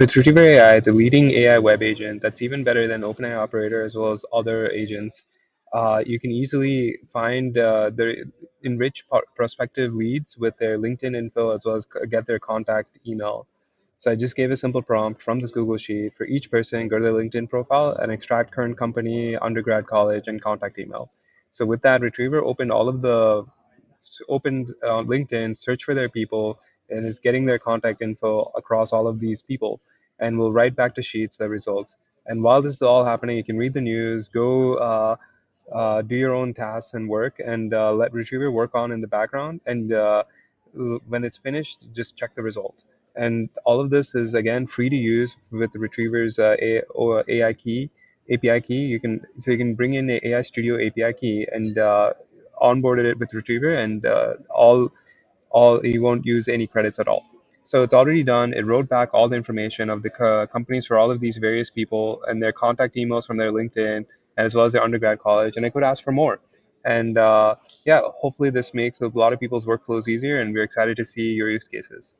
With Retriever AI, the leading AI web agent that's even better than OpenAI Operator as well as other agents, you can easily find the enrich prospective leads with their LinkedIn info as well as get their contact email. So I just gave a simple prompt from this Google Sheet for each person, go to their LinkedIn profile and extract current company, undergrad, college, and contact email. So with that, Retriever opened LinkedIn, search for their people, and is getting their contact info across all of these people, and will write back to Sheets the results. And while this is all happening, you can read the news, go do your own tasks and work, and let Retriever work on in the background. And when it's finished, just check the result. And all of this is again free to use with Retriever's AI key. API key, you can bring in the AI Studio API key and onboarded it with Retriever, and all you won't use any credits at all. So it's already done. It wrote back all the information of the companies for all of these various people and their contact emails from their LinkedIn as well as their undergrad college, and I could ask for more. And yeah, hopefully this makes a lot of people's workflows easier, and we're excited to see your use cases.